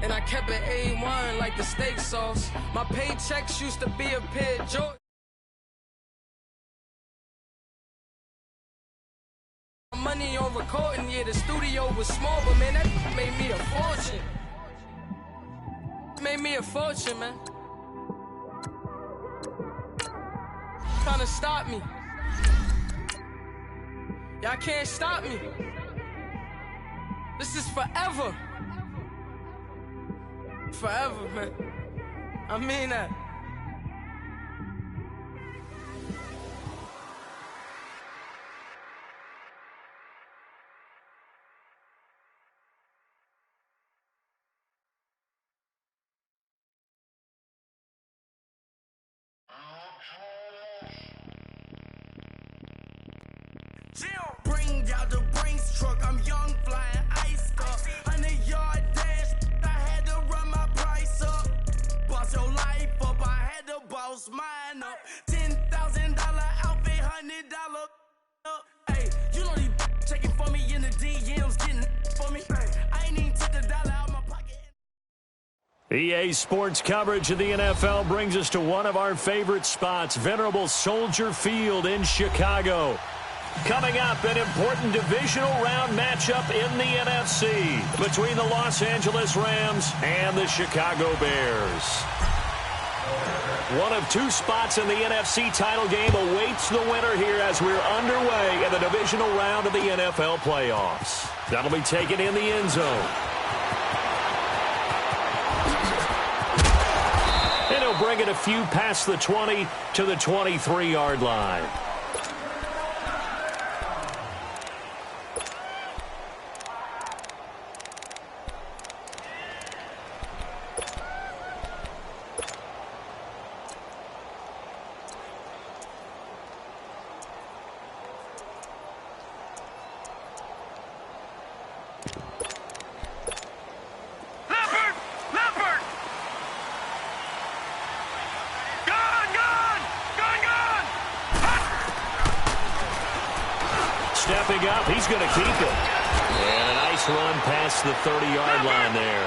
And I kept it A1 like the steak sauce. My paychecks used to be a pair of Jordan. Money on recording, yeah, the studio was small, but man, that made me a fortune. Made me a fortune, man. Trying to stop me. Y'all can't stop me. This is forever. Forever, man. I mean that. Bring out the brains truck, I'm young, flying ice up. 100-yard dash, I had to run my price up. Boss your life up, I had to boss mine up. $10,000 outfit, $100 up. Hey, you know these checking for me in the DMs, getting for me. I ain't even took a dollar out my pocket. EA Sports coverage of the NFL brings us to one of our favorite spots, venerable Soldier Field in Chicago. Coming up, an important divisional round matchup in the NFC between the Los Angeles Rams and the Chicago Bears. One of two spots in the NFC title game awaits the winner here as we're underway in the divisional round of the NFL playoffs. That'll be taken in the end zone. And he'll bring it a few past the 20 to the 23-yard line. Stepping up, he's going to keep it. And a nice run past the 30-yard line there.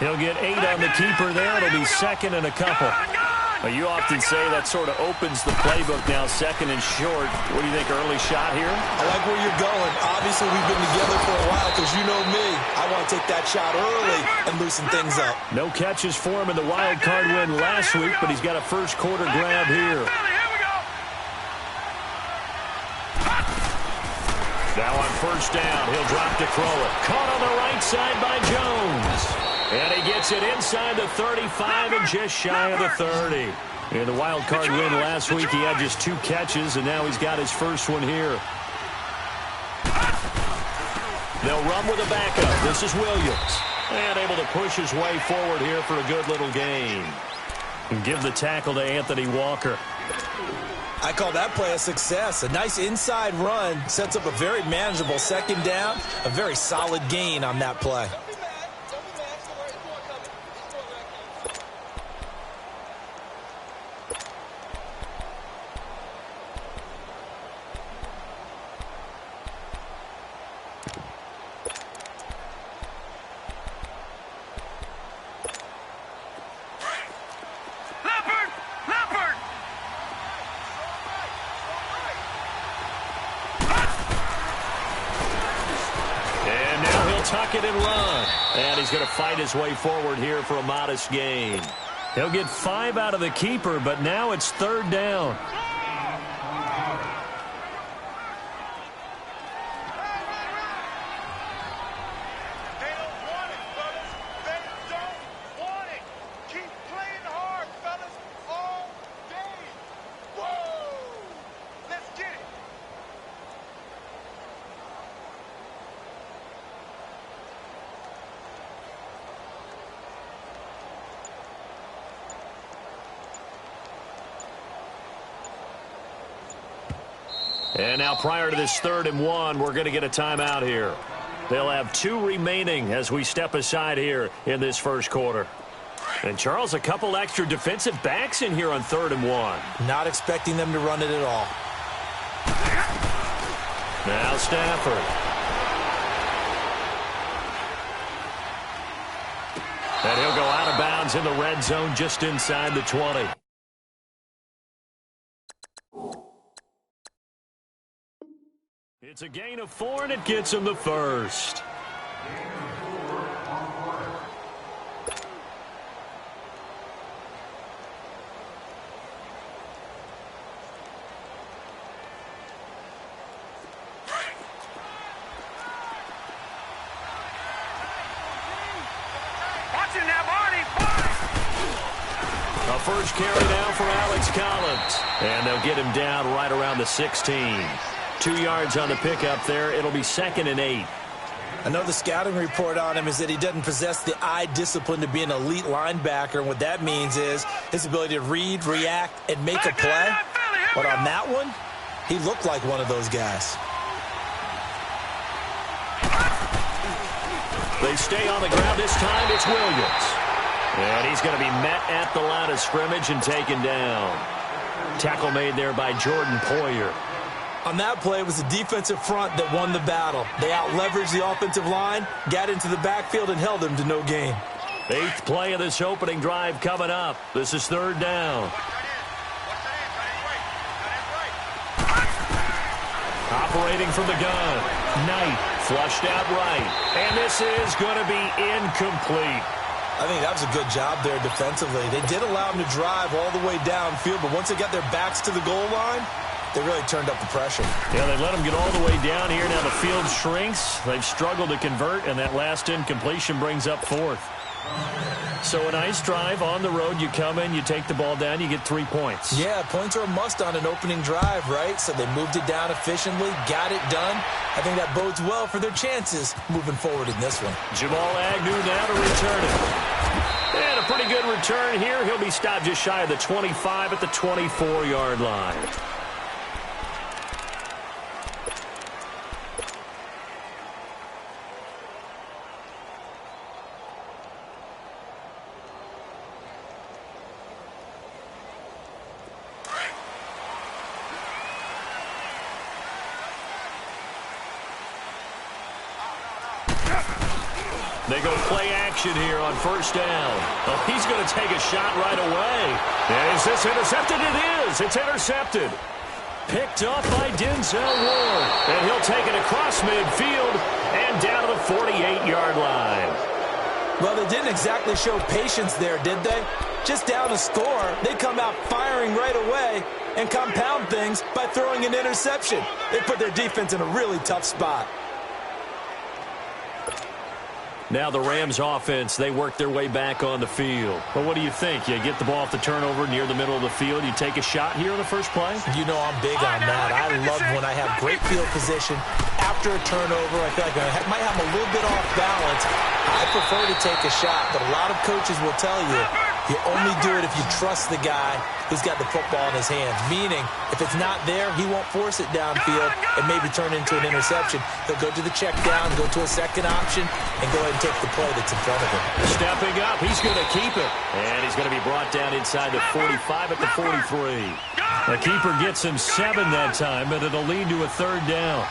He'll get 8 on the keeper there. It'll be second and a couple. Well, you often say that sort of opens the playbook now, second and short. What do you think, early shot here? I like where you're going. Obviously, we've been together for a while because you know me. I want to take that shot early and loosen things up. No catches for him in the wild card win last week, but he's got a first quarter grab here. Now on first down, he'll drop to throw it. Caught on the right side by Jones. And he gets it inside the 35 and just shy of the 30. In the wild card win last week, he had just 2 catches, and now he's got his first one here. They'll run with a backup. This is Williams. And able to push his way forward here for a good little gain. And give the tackle to Anthony Walker. I call that play a success. A nice inside run sets up a very manageable second down. A very solid gain on that play. Tuck it and run. And he's going to fight his way forward here for a modest gain. He'll get 5 out of the keeper, but now it's third down. And now prior to this 3rd and 1, we're going to get a timeout here. They'll have 2 remaining as we step aside here in this first quarter. And, Charles, a couple extra defensive backs in here on 3rd and 1. Not expecting them to run it at all. Now Stafford. And he'll go out of bounds in the red zone just inside the 20. It's a gain of 4, and it gets him the first. A first carry now for Alex Collins. And they'll get him down right around the 16. 2 yards on the pickup there. It'll be 2nd and 8. I know the scouting report on him is that he doesn't possess the eye discipline to be an elite linebacker. And what that means is his ability to read, react, and make a play. But on that one, he looked like one of those guys. They stay on the ground this time. It's Williams. And he's going to be met at the line of scrimmage and taken down. Tackle made there by Jordan Poyer. On that play, it was the defensive front that won the battle. They out-leveraged the offensive line, got into the backfield, and held him to no gain. 8th play of this opening drive coming up. This is 3rd down. Operating from the gun. Knight flushed out right. And this is going to be incomplete. I think that was a good job there defensively. They did allow him to drive all the way downfield, but once they got their backs to the goal line, they really turned up the pressure. Yeah, they let him get all the way down here. Now the field shrinks. They've struggled to convert, and that last incompletion brings up 4th. So a nice drive on the road. You come in, you take the ball down, you get 3 points. Yeah, points are a must on an opening drive, right? So they moved it down efficiently, got it done. I think that bodes well for their chances moving forward in this one. Jamal Agnew now to return it. And a pretty good return here. He'll be stopped just shy of the 25 at the 24-yard line. They go play action here on 1st down. Oh, he's going to take a shot right away. And is this intercepted? It is. It's intercepted. Picked off by Denzel Ward. And he'll take it across midfield and down to the 48-yard line. Well, they didn't exactly show patience there, did they? Just down a score, they come out firing right away and compound things by throwing an interception. They put their defense in a really tough spot. Now the Rams offense, they work their way back on the field. But what do you think? You get the ball off the turnover near the middle of the field. You take a shot here on the first play? You know I'm big on that. I love when I have great field position. After a turnover, I feel like I might have a little bit off balance. I prefer to take a shot, but a lot of coaches will tell you, you only do it if you trust the guy who's got the football in his hands. Meaning, if it's not there, he won't force it downfield and maybe turn it into an interception. He'll go to the check down, go to a second option, and go ahead and take the play that's in front of him. Stepping up, he's going to keep it. And he's going to be brought down inside the 45 at the 43. The keeper gets him 7 that time, but it'll lead to a 3rd down.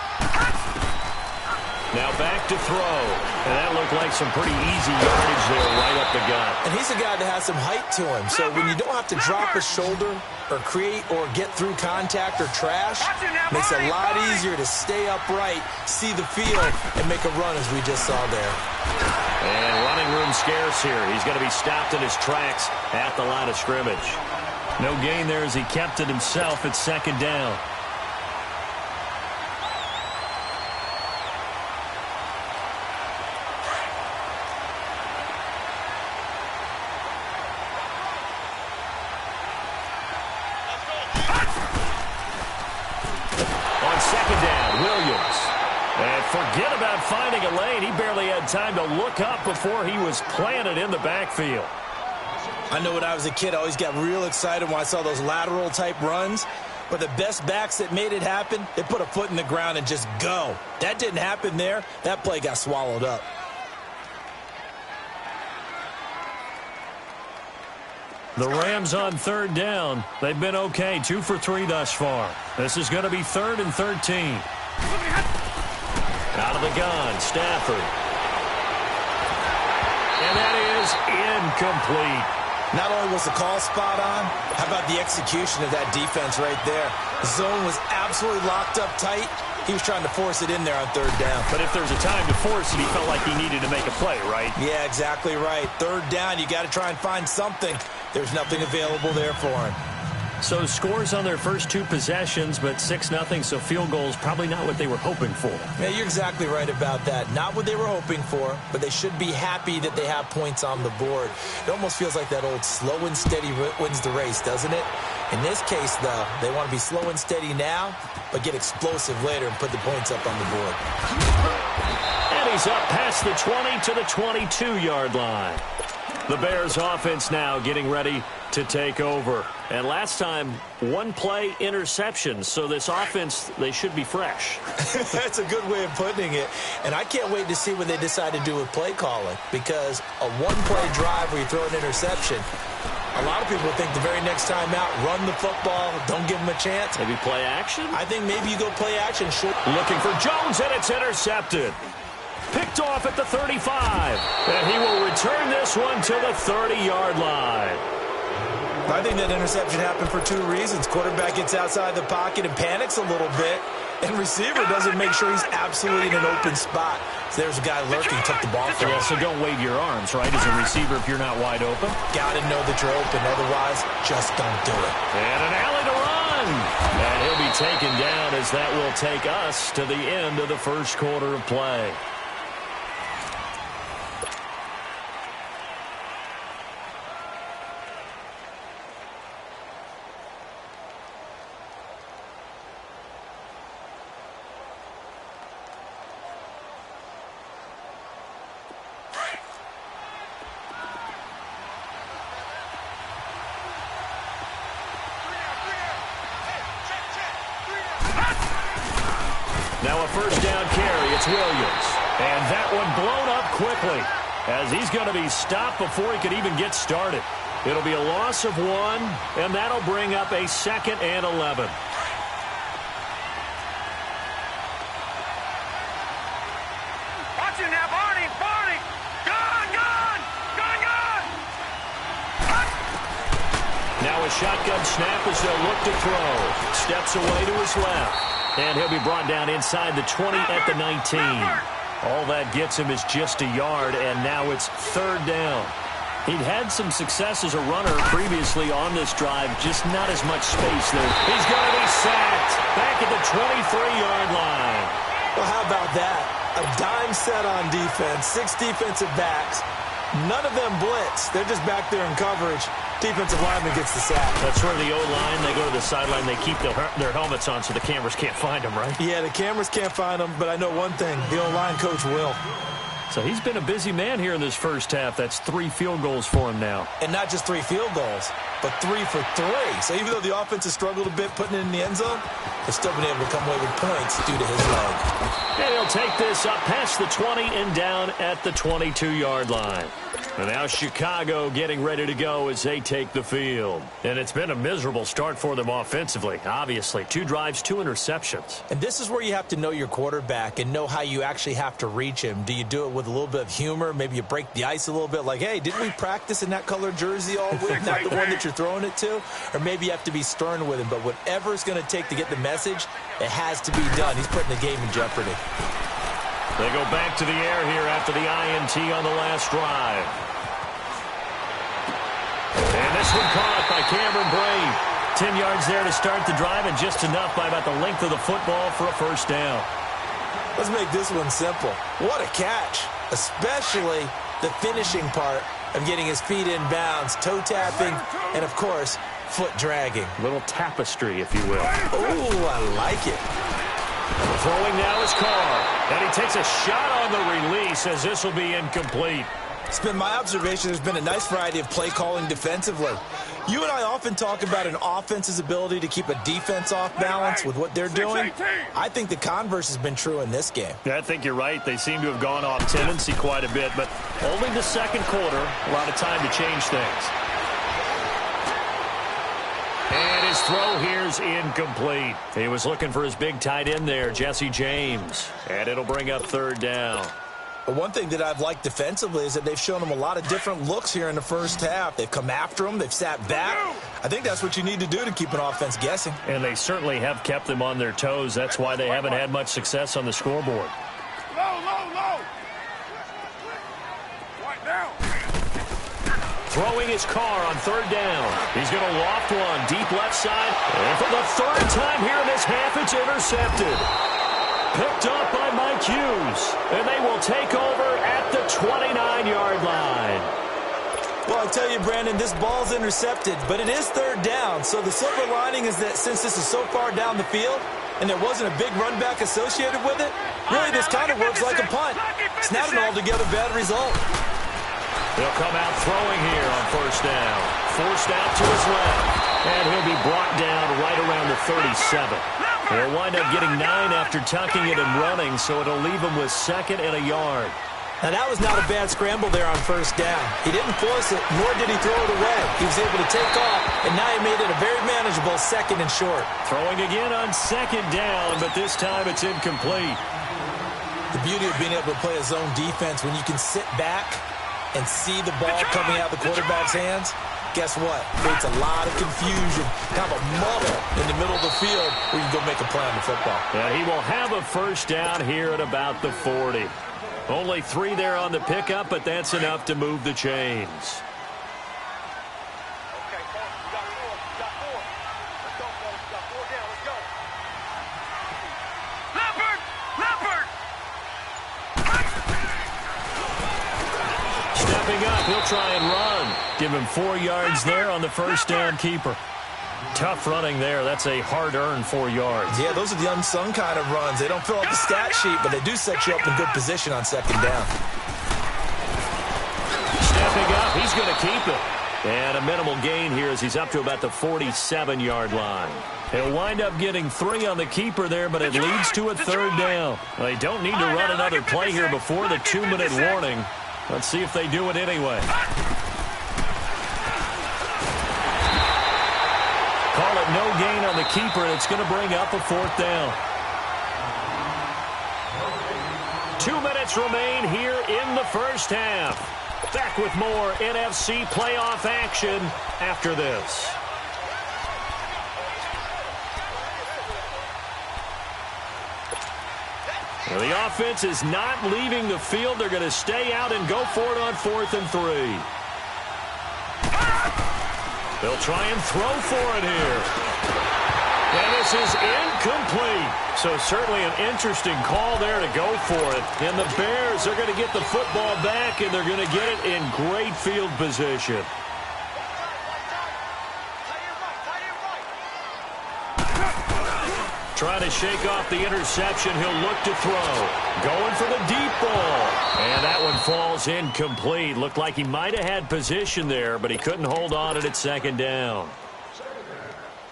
Now back to throw. And that looked like some pretty easy yardage there right up the gut. And he's a guy that has some height to him. So when you don't have to drop a shoulder or create or get through contact or trash, makes it a lot easier to stay upright, see the field, and make a run as we just saw there. And running room scarce here. He's going to be stopped in his tracks at the line of scrimmage. No gain there as he kept it himself at 2nd down. Forget about finding a lane. He barely had time to look up before he was planted in the backfield. I know when I was a kid, I always got real excited when I saw those lateral type runs. But the best backs that made it happen, they put a foot in the ground and just go. That didn't happen there. That play got swallowed up. The Rams on 3rd down. They've been okay, 2 for 3 thus far. This is going to be 3rd and 13. Out of the gun, Stafford. And that is incomplete. Not only was the call spot on, how about the execution of that defense right there? The zone was absolutely locked up tight. He was trying to force it in there on third down. But if there's a time to force it, he felt like he needed to make a play, right? Yeah, exactly right. Third down, you got to try and find something. There's nothing available there for him. So scores on their first two possessions, but 6-0, so field goals probably not what they were hoping for. Yeah, you're exactly right about that. Not what they were hoping for, but they should be happy that they have points on the board. It almost feels like that old slow and steady wins the race, doesn't it? In this case, though, they want to be slow and steady now, but get explosive later and put the points up on the board. And he's up past the 20 to the 22-yard line. The Bears offense now getting ready to take over. And last time, one play interception. So this offense, they should be fresh. That's a good way of putting it. And I can't wait to see what they decide to do with play calling. Because a one-play drive where you throw an interception, a lot of people think the very next time out, run the football, don't give them a chance. Maybe play action? I think maybe you go play action. Looking for Jones, and it's intercepted. Picked off at the 35. And he will return this one to the 30-yard line. I think that interception happened for two reasons. Quarterback gets outside the pocket and panics a little bit, and receiver doesn't make sure he's absolutely in an open spot. So there's a guy lurking, took the ball from him. Yeah, so don't wave your arms, right, as a receiver if you're not wide open. Got to know that you're open. Otherwise, just don't do it. And an alley to run. And he'll be taken down as that will take us to the end of the first quarter of play. Now a first down carry. It's Williams. And that one blown up quickly as he's going to be stopped before he could even get started. It'll be a loss of 1, and that'll bring up a 2nd and 11. Watch it now, Barney! Barney! Gone! Now a shotgun snap as they'll look to throw. Steps away to his left. And he'll be brought down inside the 20 at the 19. All that gets him is just a yard, and now it's third down. He'd had some success as a runner previously on this drive, just not as much space there. He's going to be sacked back at the 23-yard line. Well, how about that? A dime set on defense, 6 defensive backs. None of them blitz. They're just back there in coverage. Defensive lineman gets the sack. That's where the O-line, they go to the sideline, they keep their helmets on so the cameras can't find them, right? Yeah, the cameras can't find them, but I know one thing. The O-line coach will. So he's been a busy man here in this first half. That's 3 field goals for him now. And not just 3 field goals, but 3 for 3. So even though the offense has struggled a bit putting it in the end zone, they've still been able to come away with points due to his leg. And he'll take this up past the 20 and down at the 22-yard line. And now Chicago getting ready to go as they take the field. And it's been a miserable start for them offensively, obviously. 2 drives, 2 interceptions. And this is where you have to know your quarterback and know how you actually have to reach him. Do you do it with a little bit of humor? Maybe you break the ice a little bit like, hey, didn't we practice in that colored jersey all week? Not the one that you're throwing it to? Or maybe you have to be stern with him. But whatever it's going to take to get the message, it has to be done. He's putting the game in jeopardy. They go back to the air here after the INT on the last drive. And this one caught by Cameron Brave. 10 yards there to start the drive, and just enough by about the length of the football for a first down. Let's make this one simple. What a catch, especially the finishing part of getting his feet in bounds, toe tapping, and, of course, foot dragging. A little tapestry, if you will. Oh, I like it. Throwing now is Carr. And he takes a shot on the release as this will be incomplete. It's been my observation there's been a nice variety of play calling defensively. You and I often talk about an offense's ability to keep a defense off balance with what they're doing. I think the converse has been true in this game. Yeah, I think you're right. They seem to have gone off tendency quite a bit, but only the second quarter, a lot of time to change things. And his throw here's incomplete. He was looking for his big tight end there, Jesse James. And it'll bring up third down. But one thing that I've liked defensively is that they've shown them a lot of different looks here in the first half. They've come after them. They've sat back. I think that's what you need to do to keep an offense guessing. And they certainly have kept them on their toes. That's why they haven't had much success on the scoreboard. Low. Right down. Throwing his car on third down. He's going to loft one deep left side. And for the third time here in this half, it's intercepted. Picked up by Mike Hughes. And they will take over at the 29-yard line. Well, I tell you, Brandon, this ball's intercepted, but it is third down. So the silver lining is that since this is so far down the field and there wasn't a big run back associated with it, really this kind of works like a punt. It's not an altogether bad result. He'll come out throwing here on first down. Forced out to his left. And he'll be brought down right around the 37. He'll wind up getting 9 after tucking it and running, so it'll leave him with 2nd and a yard. Now, that was not a bad scramble there on first down. He didn't force it, nor did he throw it away. He was able to take off, and now he made it a very manageable 2nd and short. Throwing again on 2nd down, but this time it's incomplete. The beauty of being able to play a zone defense when you can sit back and see the ball coming out of the quarterback's hands, guess what? Creates a lot of confusion, kind of a muddle in the middle of the field where you can go make a play on the football. And he will have a first down here at about the 40. Only 3 there on the pickup, but that's enough to move the chains. Okay, folks, we got 4. We got 4. Let's go, folks. We got 4 down. Let's go. Leopard! Stepping up, he'll try and run. Give him 4 yards there on the first down keeper. Tough running there. That's a hard-earned 4 yards. Yeah, those are the unsung kind of runs. They don't fill out the stat sheet, but they do set you up in good position on 2nd down. Stepping up, he's going to keep it. And a minimal gain here as he's up to about the 47-yard line. He'll wind up getting 3 on the keeper there, but it leads to a 3rd down. They don't need to run another play here before the 2-minute warning. Let's see if they do it anyway. Call it no gain on the keeper, and it's going to bring up a 4th down. 2 minutes remain here in the first half. Back with more NFC playoff action after this. Well, the offense is not leaving the field. They're going to stay out and go for it on 4th and 3. They'll try and throw for it here. And this is incomplete. So certainly an interesting call there to go for it. And the Bears are going to get the football back, and they're going to get it in great field position. Trying to shake off the interception. He'll look to throw. Going for the deep ball. And that one falls incomplete. Looked like he might have had position there, but he couldn't hold on it at 2nd down.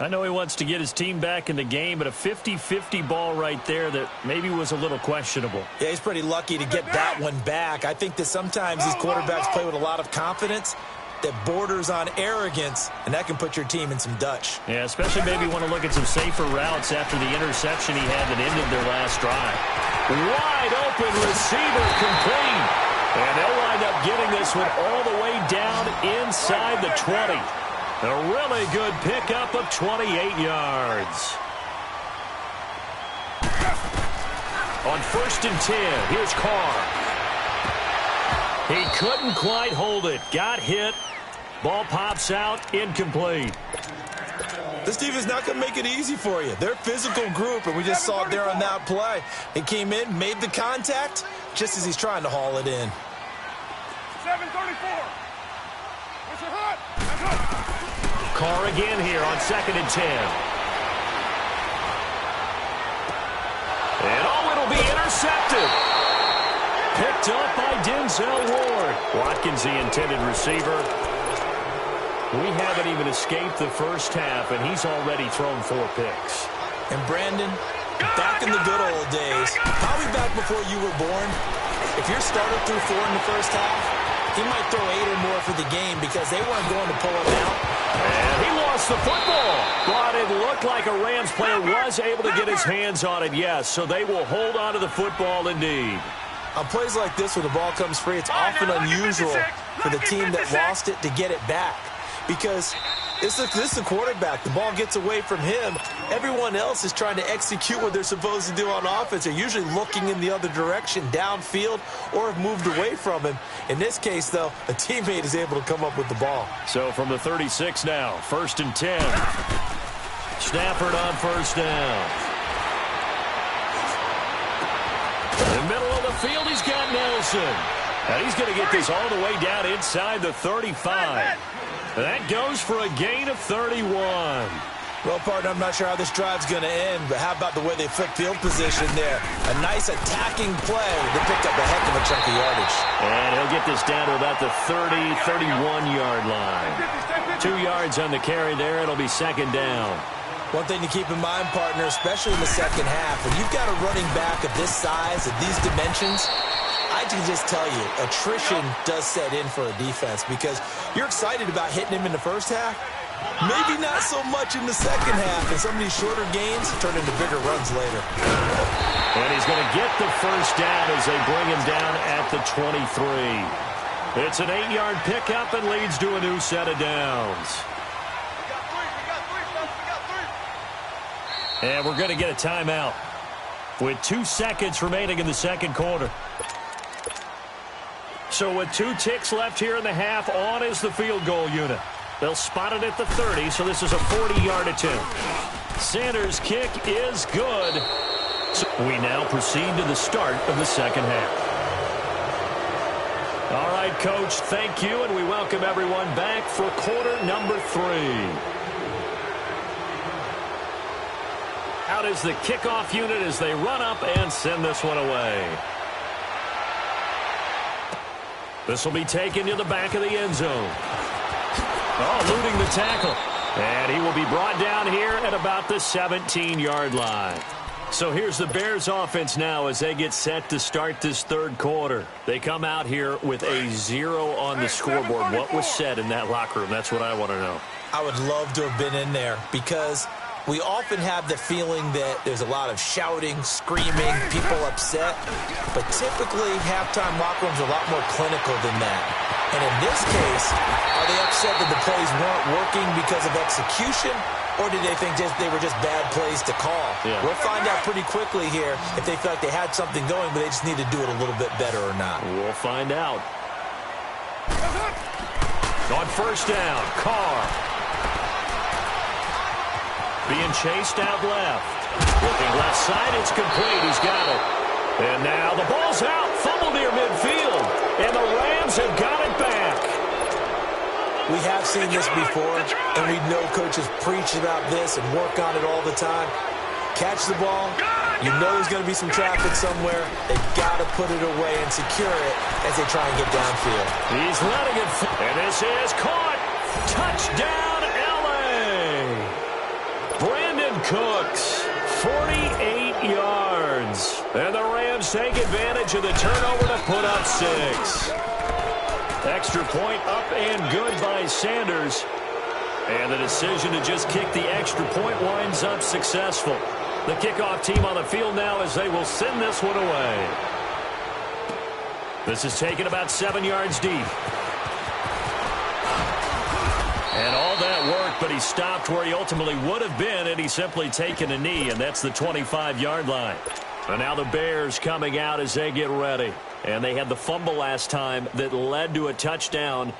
I know he wants to get his team back in the game, but a 50-50 ball right there that maybe was a little questionable. Yeah, he's pretty lucky to get that one back. I think that sometimes these quarterbacks play with a lot of confidence that borders on arrogance, and that can put your team in some Dutch. Yeah, especially maybe want to look at some safer routes after the interception he had that ended their last drive. Wide open receiver complete. And they'll wind up getting this one all the way down inside the 20. A really good pickup of 28 yards. On 1st and 10, here's Carr. He couldn't quite hold it. Got hit. Ball pops out, incomplete. This team is not going to make it easy for you. They're a physical group, and we just saw it there on that play. He came in, made the contact, just as he's trying to haul it in. 734. What's your hut? Carr again here on 2nd and 10. And it'll be intercepted. Picked up by Denzel Ward. Watkins, the intended receiver. We haven't even escaped the first half, and he's already thrown 4 picks. And Brandon, back in the good old days, probably back before you were born, if your starter threw 4 in the first half, he might throw 8 or more for the game because they weren't going to pull him out. And he lost the football. But it looked like a Rams player was able to get his hands on it, yes. So they will hold on to the football indeed. On plays like this where the ball comes free, it's often unusual for the team that lost it to get it back. Because this is the quarterback. The ball gets away from him. Everyone else is trying to execute what they're supposed to do on offense. They're usually looking in the other direction, downfield, or have moved away from him. In this case, though, a teammate is able to come up with the ball. So from the 36 now, 1st and 10. Stafford on 1st down. In the middle of the field, he's got Nelson. And he's going to get this all the way down inside the 35. That goes for a gain of 31. Well, partner, I'm not sure how this drive's going to end, but how about the way they flip field position there? A nice attacking play. They picked up a heck of a chunk of yardage. And he'll get this down to about the 30, 31-yard line. 2 yards on the carry there. It'll be 2nd down. One thing to keep in mind, partner, especially in the second half, when you've got a running back of this size, of these dimensions, I can just tell you, attrition does set in for a defense because you're excited about hitting him in the first half. Maybe not so much in the second half, and some of these shorter gains turn into bigger runs later. And he's going to get the 1st down as they bring him down at the 23. It's an 8-yard pickup and leads to a new set of downs. And we're going to get a timeout with 2 seconds remaining in the second quarter. So with 2 ticks left here in the half, on is the field goal unit. They'll spot it at the 30, so this is a 40-yard attempt. Sanders' kick is good. So we now proceed to the start of the second half. All right, Coach, thank you, and we welcome everyone back for quarter number 3. Out is the kickoff unit as they run up and send this one away. This will be taken to the back of the end zone. Oh, eluding the tackle. And he will be brought down here at about the 17-yard line. So here's the Bears offense now as they get set to start this third quarter. They come out here with a 0 on the scoreboard. What was said in that locker room? That's what I want to know. I would love to have been in there because we often have the feeling that there's a lot of shouting, screaming, people upset. But typically, halftime locker rooms are a lot more clinical than that. And in this case, are they upset that the plays weren't working because of execution? Or did they think they were just bad plays to call? Yeah. We'll find out pretty quickly here if they felt like they had something going, but they just need to do it a little bit better or not. We'll find out. On 1st down, Carr. Being chased out left. Looking left side, it's complete. He's got it. And now the ball's out. Fumble near midfield. And the Rams have got it back. We have seen this before, and we know coaches preach about this and work on it all the time. Catch the ball. You know there's going to be some traffic somewhere. They've got to put it away and secure it as they try and get downfield. He's letting it. And this is caught. Touchdown, L.A. Brandon Cooks, 48 yards. And the Rams take advantage of the turnover to put up 6. Extra point up and good by Sanders. And the decision to just kick the extra point winds up successful. The kickoff team on the field now as they will send this one away. This is taken about 7 yards deep. And all that worked, but he stopped where he ultimately would have been, and he's simply taken a knee, and that's the 25-yard line. And now the Bears coming out as they get ready. And they had the fumble last time that led to a touchdown.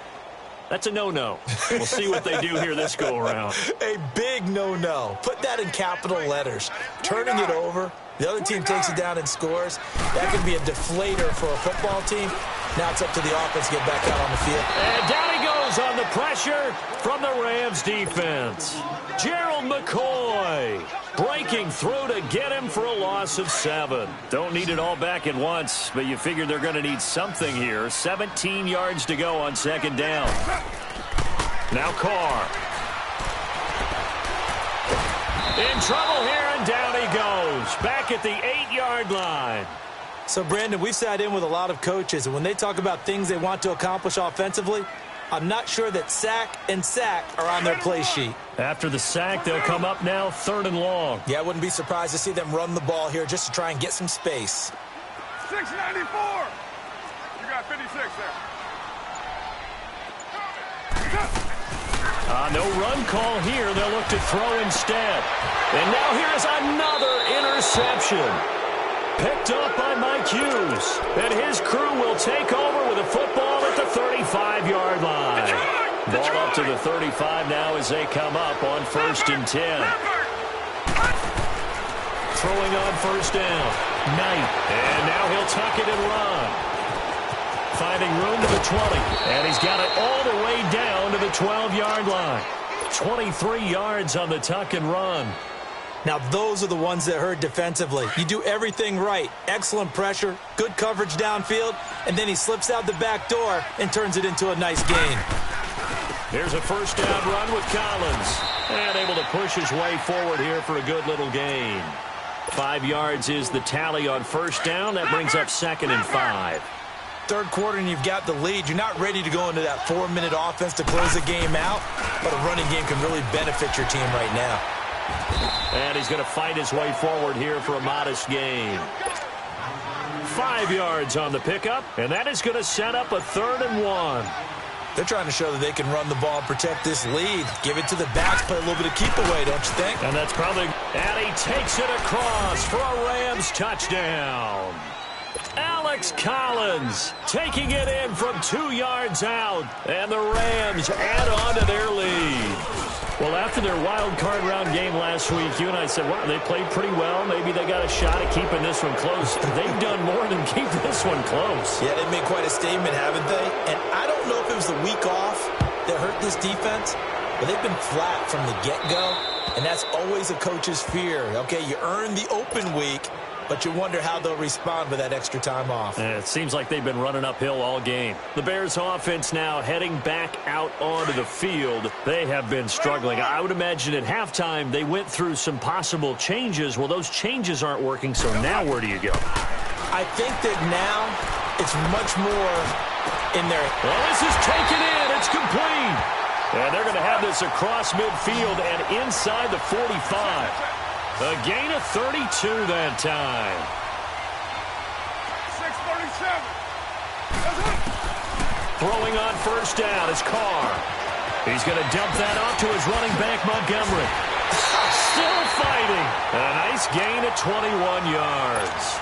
That's a no-no. We'll see what they do here this go-around. A big no-no. Put that in capital letters. Turning it over, the other team takes it down and scores. That could be a deflator for a football team. Now it's up to the offense to get back out on the field. And down he goes on the pressure from the Rams defense. Gerald McCoy breaking through to get him for a loss of 7. Don't need it all back at once, but you figure they're going to need something here. 17 yards to go on 2nd down. Now Carr. In trouble here, and down he goes. Back at the 8-yard line. So, Brandon, we've sat in with a lot of coaches, and when they talk about things they want to accomplish offensively, I'm not sure that sack and sack are on their play sheet. After the sack, they'll come up now 3rd and long. Yeah, I wouldn't be surprised to see them run the ball here just to try and get some space. 694. You got 56 there. No run call here. They'll look to throw instead. And now here's another interception. Picked up by Mike Hughes. And his crew will take over with a football at the 35-yard line. Ball up to the 35 now as they come up on 1st and 10. Throwing on 1st down. Knight. And now he'll tuck it and run. Finding room to the 20. And he's got it all the way down to the 12-yard line. 23 yards on the tuck and run. Now, those are the ones that hurt defensively. You do everything right. Excellent pressure, good coverage downfield, and then he slips out the back door and turns it into a nice gain. Here's a 1st down run with Collins. And able to push his way forward here for a good little gain. 5 yards is the tally on 1st down. That brings up 2nd and 5. Third quarter and you've got the lead. You're not ready to go into that 4-minute offense to close the game out, but a running game can really benefit your team right now. And he's going to fight his way forward here for a modest gain. 5 yards on the pickup, and that is going to set up a 3rd and 1. They're trying to show that they can run the ball and protect this lead. Give it to the backs, play a little bit of keep away, don't you think? And that's probably... And he takes it across for a Rams touchdown. Alex Collins taking it in from 2 yards out. And the Rams add on to their lead. Well, after their wild card round game last week, you and I said, wow, they played pretty well. Maybe they got a shot at keeping this one close. They've done more than keep this one close. Yeah, they've made quite a statement, haven't they? And I don't know if it was the week off that hurt this defense, but they've been flat from the get-go, and that's always a coach's fear. Okay, you earn the open week, but you wonder how they'll respond with that extra time off. It seems like they've been running uphill all game. The Bears offense now heading back out onto the field. They have been struggling. I would imagine at halftime they went through some possible changes. Well, those changes aren't working, so now where do you go? I think that now it's much more in there. Well, this is taken in. It's complete. And they're going to have this across midfield and inside the 45. A gain of 32 that time. 637. Throwing on 1st down is Carr. He's going to dump that off to his running back, Montgomery. Still fighting. A nice gain of 21 yards.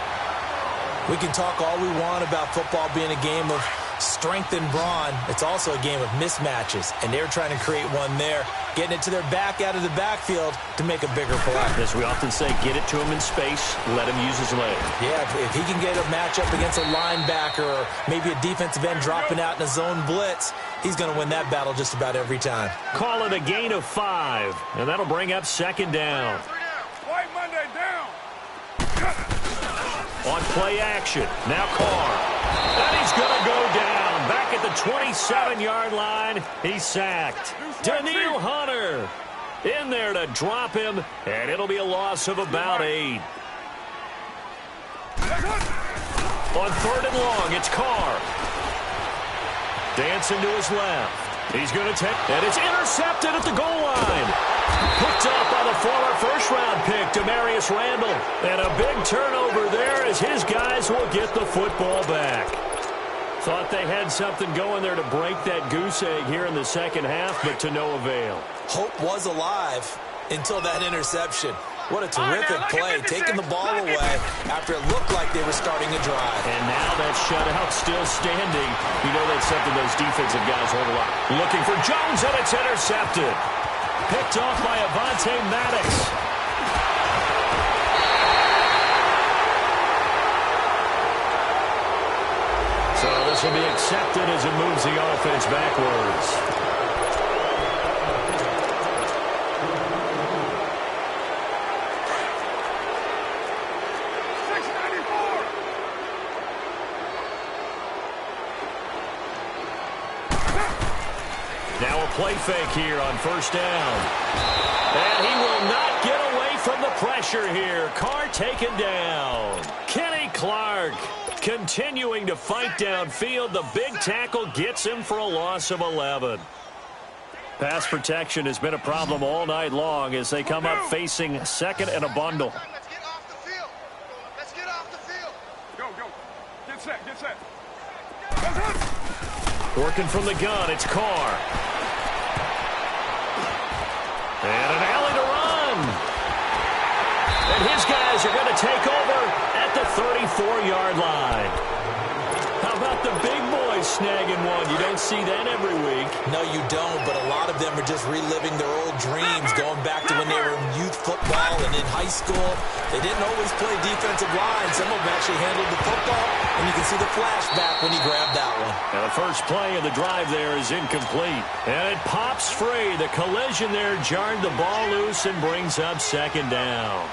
We can talk all we want about football being a game of strength and brawn. It's also a game of mismatches, and they're trying to create one there, getting it to their back out of the backfield to make a bigger play. As we often say, get it to him in space, let him use his leg. Yeah, if he can get a matchup against a linebacker or maybe a defensive end dropping out in a zone blitz, he's going to win that battle just about every time. Call it a gain of 5, and that'll bring up 2nd down. White Monday down. On play action, now Carr. And he's going to go down. Back at the 27-yard line, he's sacked. Daniil Hunter in there to drop him, and it'll be a loss of about 8. On 3rd and long, it's Carr. Dancing to his left. He's going to take, and it's intercepted at the goal line. Picked up by the former first-round pick, Demarius Randall. And a big turnover there as his guys will get the football back. Thought they had something going there to break that goose egg here in the second half, but to no avail. Hope was alive until that interception. What a terrific play, taking the ball away after it looked like they were starting a drive. And now that shutout still standing. You know that's something those defensive guys hold a lot. Looking for Jones, and it's intercepted. Picked off by Avonte Maddox. So this will be accepted as it moves the offense backwards. Now a play fake here on 1st down. And he will not get away from the pressure here. Carr taken down. Kenny Clark continuing to fight downfield. The big tackle gets him for a loss of 11. Pass protection has been a problem all night long as they come up facing 2nd and a bundle. Let's get off the field. Let's get off the field. Go, go. Working from the gun, it's Carr. And an alley to run. And his guys are going to take over at the 34-yard line. How about the big boys snagging one? You don't see that every week. No, you don't, but a lot of them are just reliving their old dreams, going back to when they were in youth football and in high school. They didn't always play defensive line. Some of them actually handled the football, and you can see the flashback when he grabbed that one. Now the first play of the drive there is incomplete. And it pops free. The collision there jarred the ball loose and brings up second down.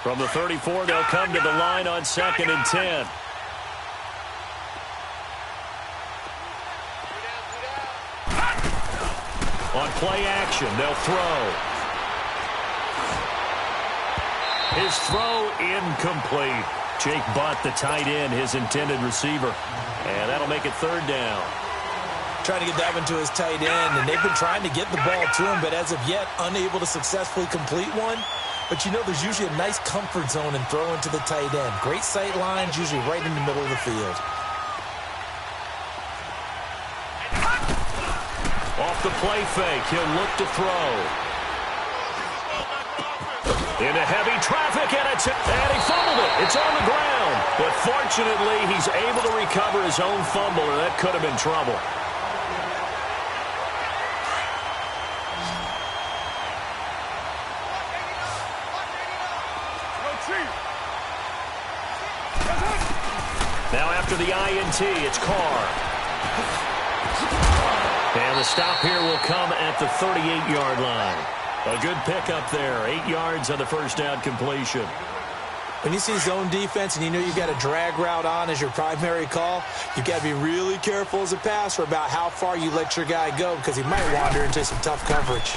From the 34, they'll come to the line on 2nd and 10. On play action, they'll throw. His throw incomplete. Jake Butt, the tight end, his intended receiver. And that'll make it 3rd down. Trying to get that one to his tight end, and they've been trying to get the ball to him, but as of yet, unable to successfully complete one. But you know there's usually a nice comfort zone in throwing to the tight end. Great sight lines, usually right in the middle of the field. Off the play fake, he'll look to throw. Into heavy traffic, and he fumbled it. It's on the ground. But fortunately, he's able to recover his own fumble, or that could have been trouble. Now after the INT, it's Carr. And the stop here will come at the 38-yard line. A good pickup there. 8 yards on the first down completion. When you see zone defense and you know you've got a drag route on as your primary call, you've got to be really careful as a passer about how far you let your guy go because he might wander into some tough coverage.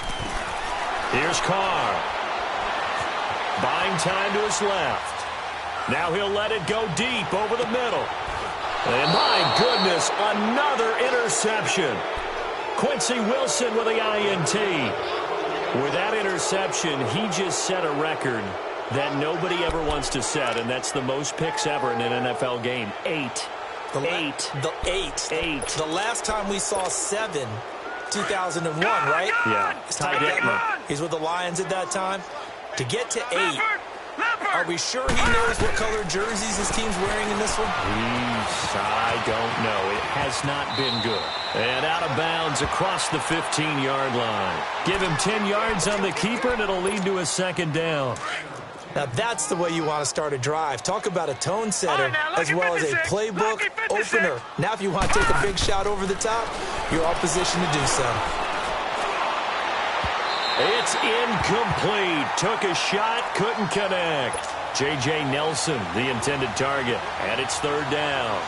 Here's Carr. Buying time to his left. Now he'll let it go deep over the middle. And my goodness, another interception. Quincy Wilson with the INT. With that interception, he just set a record that nobody ever wants to set, and that's the most picks ever in an NFL game. 8. The last time we saw 7, 2001, right? Yeah. Ty Detmer. He's with the Lions at that time. To get to 8, are we sure he knows what color jerseys his team's wearing in this one? I don't know. It has not been good. And out of bounds across the 15-yard line. Give him 10 yards on the keeper, and it'll lead to a 2nd down. Now that's the way you want to start a drive. Talk about a tone setter as well as a playbook opener. Now if you want to take a big shot over the top, you're all positioned to do so. It's incomplete. Took a shot, couldn't connect. J.J. Nelson, the intended target, and it's 3rd down.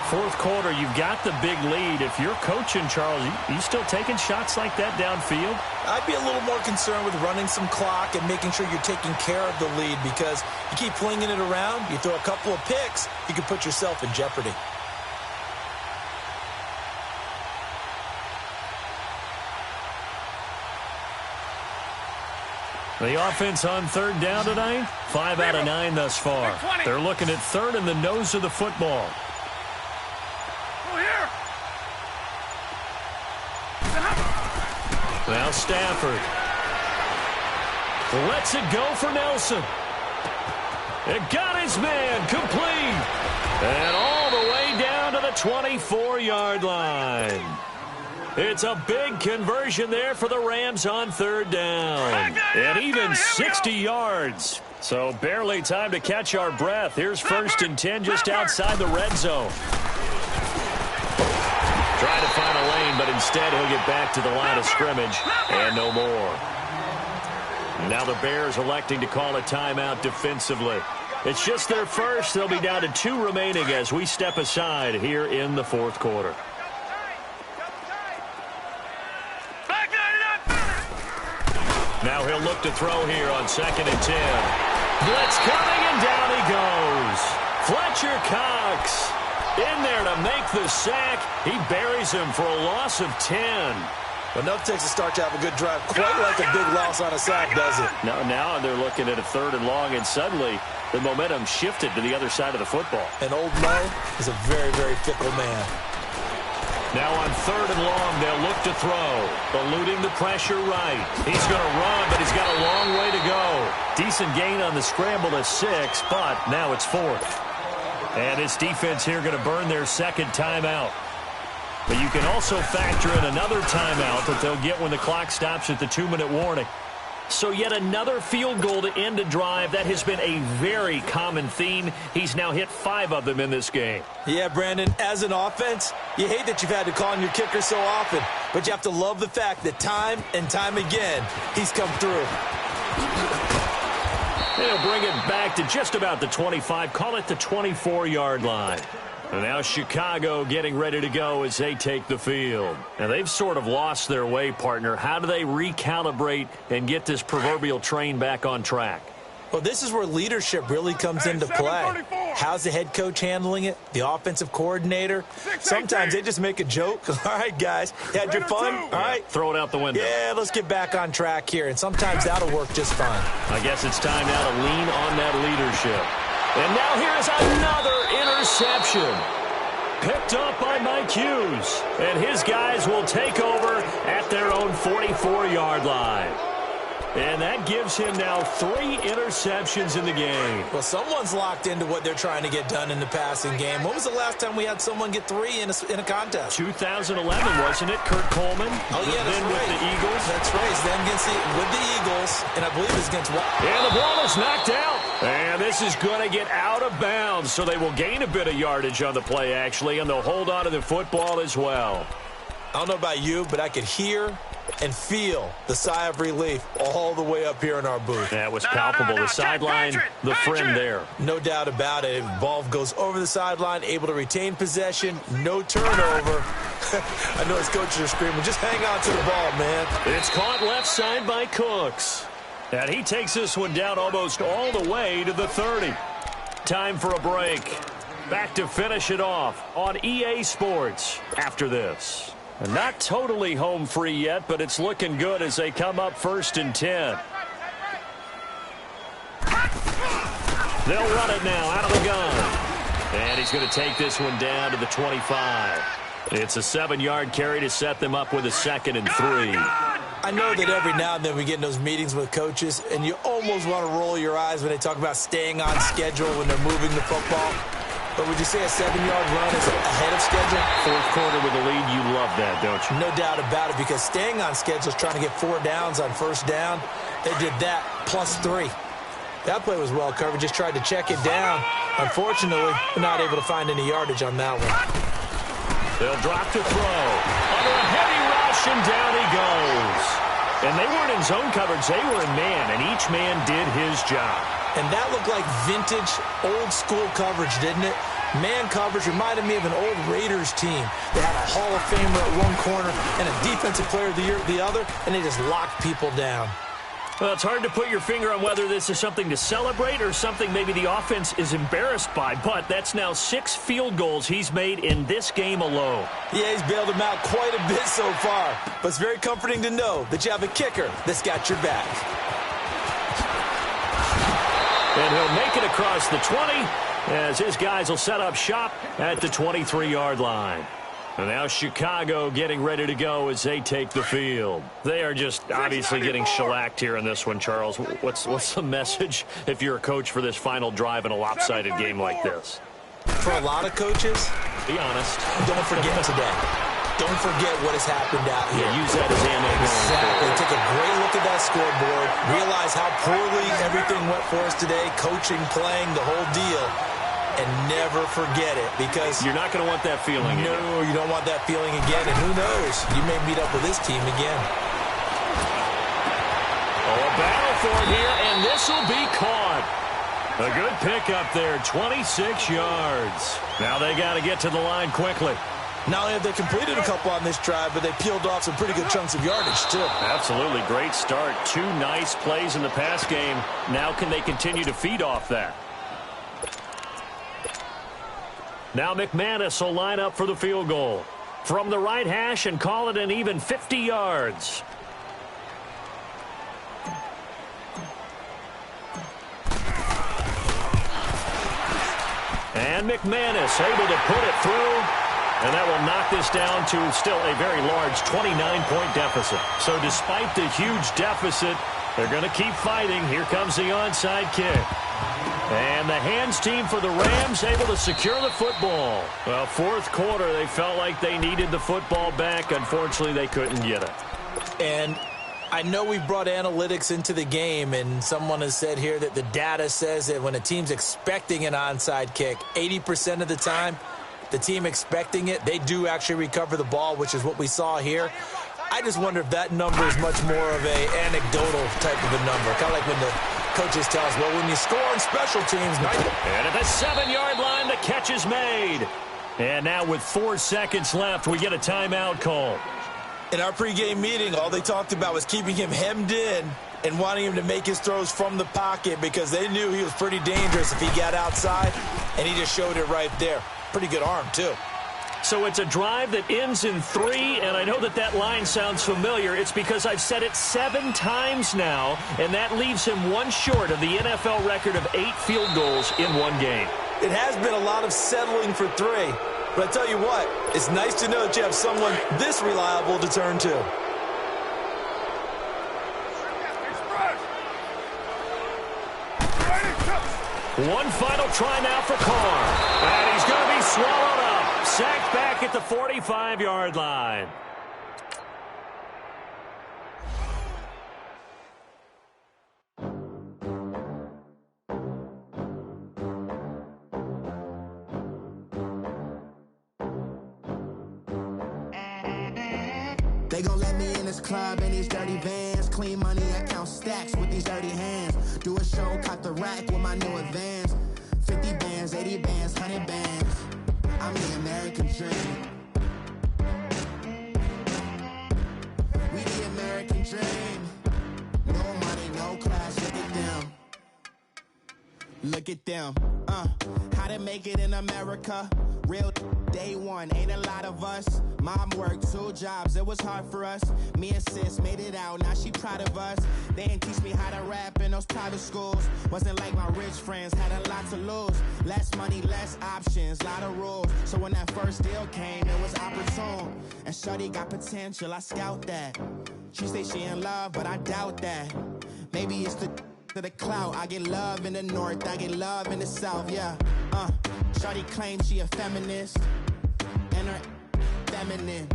4th quarter, you've got the big lead. If you're coaching, Charles, you still taking shots like that downfield? I'd be a little more concerned with running some clock and making sure you're taking care of the lead because you keep flinging it around, you throw a couple of picks, you can put yourself in jeopardy. The offense on 3rd down tonight, 5 out of 9 thus far. They're looking at 3rd in the nose of the football. Now Stafford lets it go for Nelson. It got his man complete. And all the way down to the 24-yard line. It's a big conversion there for the Rams on 3rd down. And even 60 yards. So barely time to catch our breath. Here's 1st and 10 just outside the red zone. Trying to find a lane, but instead he'll get back to the line of scrimmage and no more. Now the Bears electing to call a timeout defensively. It's just their first. They'll be down to 2 remaining as we step aside here in the 4th quarter. Now he'll look to throw here on 2nd and 10. Blitz coming, and down he goes. Fletcher Cox. In there to make the sack. He buries him for a loss of 10. Enough takes a start to have a good drive. Quite like a big loss on a sack, does it? Now they're looking at a 3rd and long, and suddenly the momentum shifted to the other side of the football. And old Mo is a very, very fickle man. Now on 3rd and long, they'll look to throw. Eluding the pressure right. He's going to run, but he's got a long way to go. Decent gain on the scramble to 6, but now it's 4th. And his defense here going to burn their 2nd timeout. But you can also factor in another timeout that they'll get when the clock stops at the 2-minute warning. So yet another field goal to end a drive. That has been a very common theme. He's now hit 5 of them in this game. Yeah, Brandon, as an offense, you hate that you've had to call on your kicker so often. But you have to love the fact that time and time again, he's come through. They'll bring it back to just about the 25. Call it the 24-yard line. And now Chicago getting ready to go as they take the field. Now they've sort of lost their way, partner. How do they recalibrate and get this proverbial train back on track? Well, this is where leadership really comes into play. How's the head coach handling it? The offensive coordinator? Sometimes they just make a joke. All right, guys, you had your fun? All right. Throw it out the window. Yeah, let's get back on track here. And sometimes that'll work just fine. I guess it's time now to lean on that leadership. And now here's another interception. Picked up by Mike Hughes. And his guys will take over at their own 44-yard line. And that gives him now 3 interceptions in the game. Well, someone's locked into what they're trying to get done in the passing game. When was the last time we had someone get 3 in a contest? 2011, wasn't it? Kurt Coleman. Oh, yeah, that's then right. With the Eagles. That's right. Then with the Eagles, and I believe it's against... And the ball is knocked out. And this is going to get out of bounds, so they will gain a bit of yardage on the play, actually, and they'll hold on to the football as well. I don't know about you, but I could hear and feel the sigh of relief all the way up here in our booth. That was palpable. The sideline, the friend there. No doubt about it. Ball goes over the sideline, able to retain possession, no turnover. I know his coaches are screaming, just hang on to the ball, man. It's caught left side by Cooks. And he takes this one down almost all the way to the 30. Time for a break. Back to finish it off on EA Sports after this. And not totally home free yet, but it's looking good as they come up 1st and 10. They'll run it now out of the gun. And he's going to take this one down to the 25. It's a 7-yard carry to set them up with a 2nd and 3. I know that every now and then we get in those meetings with coaches, and you almost want to roll your eyes when they talk about staying on schedule when they're moving the football. But would you say a 7-yard run is ahead of schedule? 4th quarter with the lead, you love that, don't you? No doubt about it, because staying on schedule is trying to get 4 downs on 1st down. They did that plus 3. That play was well covered, just tried to check it down. Unfortunately, they're not able to find any yardage on that one. They'll drop to throw. Under a heavy rush, and down he goes. And they weren't in zone coverage, they were in man, and each man did his job. And that looked like vintage, old-school coverage, didn't it? Man coverage reminded me of an old Raiders team. They had a Hall of Famer at one corner and a Defensive Player of the Year at the other, and they just locked people down. Well, it's hard to put your finger on whether this is something to celebrate or something maybe the offense is embarrassed by, but that's now 6 field goals he's made in this game alone. Yeah, he's bailed them out quite a bit so far, but it's very comforting to know that you have a kicker that's got your back. And he'll make it across the 20 as his guys will set up shop at the 23-yard line. And now Chicago getting ready to go as they take the field. They are just obviously getting shellacked here in this one, Charles. What's the message if you're a coach for this final drive in a lopsided game like this? For a lot of coaches, be honest. Don't forget today. Don't forget what has happened out here. Yeah, use that as ammo. Exactly. Take a great look at that scoreboard. Realize how poorly everything went for us today. Coaching, playing, the whole deal. And never forget it, because you're not going to want that feeling again. No, you don't want that feeling again. And who knows? You may meet up with this team again. Oh, a battle for it here, and this will be caught. A good pickup there, 26 yards. Now they got to get to the line quickly. Not only have they completed a couple on this drive, but they peeled off some pretty good chunks of yardage, too. Absolutely. Great start. 2 nice plays in the pass game. Now can they continue to feed off that? Now McManus will line up for the field goal. From the right hash and call it an even 50 yards. And McManus able to put it through. And that will knock this down to still a very large 29-point deficit. So despite the huge deficit, they're going to keep fighting. Here comes the onside kick. And the hands team for the Rams able to secure the football. Well, fourth quarter, they felt like they needed the football back. Unfortunately, they couldn't get it. And I know we brought analytics into the game, and someone has said here that the data says that when a team's expecting an onside kick, 80% of the time, the team expecting it, they do actually recover the ball, which is what we saw here. I just wonder if that number is much more of an anecdotal type of a number. Kind of like when the coaches tell us, well, when you score on special teams. And at the 7-yard line, the catch is made. And now with 4 seconds left, we get a timeout call. In our pregame meeting, all they talked about was keeping him hemmed in and wanting him to make his throws from the pocket because they knew he was pretty dangerous if he got outside, and he just showed it right there. Pretty good arm, too. So it's a drive that ends in 3, and I know that line sounds familiar. It's because I've said it 7 times now, and that leaves him 1 short of the NFL record of 8 field goals in 1 game. It has been a lot of settling for 3, but I tell you what, it's nice to know that you have someone this reliable to turn to. One final try now for Carr, and he's going to be swallowed up. Sacked back at the 45-yard line. They gon' let me in this club in these dirty vans. Clean money, I count stacks with these dirty hands. Do a show, cut the rack with my new advance. 50 bands, 80 bands, 100 bands. I'm the American dream. We the American dream. No money, no class, look at them. Look at them, how to make it in America. Real day one, ain't a lot of us. Mom worked 2 jobs, it was hard for us. Me and sis made it out, now she proud of us. They didn't teach me how to rap in those private schools. Wasn't like my rich friends, had a lot to lose. Less money, less options, lot of rules. So when that first deal came, it was opportune. And shorty got potential, I scout that. She say she in love, but I doubt that. Maybe it's to the clout. I get love in the north, I get love in the south, yeah. Shorty claims she a feminist, and her feminine.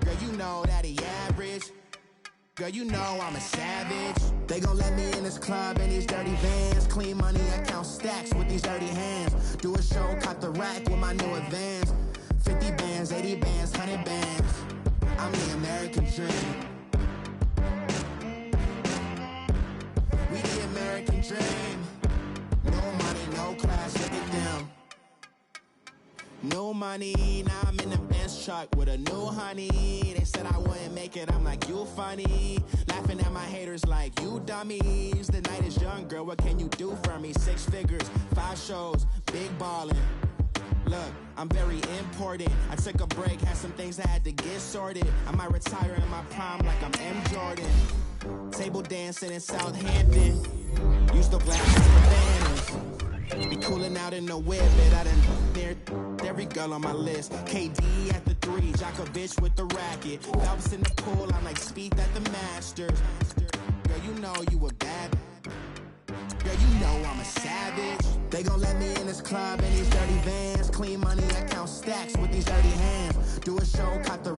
Girl, you know that he average. Girl, you know I'm a savage. They gon' let me in this club in these dirty vans. Clean money, I count stacks with these dirty hands. Do a show, cut the rack with my new advance. 50 bands, 80 bands, 100 bands. I'm the American dream. We the American dream. No money, no class, look at them. No money, now I'm in the Benz truck with a new honey. They said I wouldn't make it, I'm like, you funny. Laughing at my haters like, you dummies. The night is young, girl, what can you do for me? 6 figures, 5 shows, big ballin'. Look, I'm very important. I took a break, had some things I had to get sorted. I might retire in my prime like I'm M. Jordan. Table dancing in Southampton. Used to blast the banners. Be cooling out in the whip, but I done near every girl on my list. KD at the 3, Djokovic with the racket. Phelps in the pool, I'm like Speed at the Masters. Girl, you know you a bad. Girl, you know I'm a savage. They gon' let me in this club in these dirty vans. Clean money, I count stacks with these dirty hands. Do a show, cut the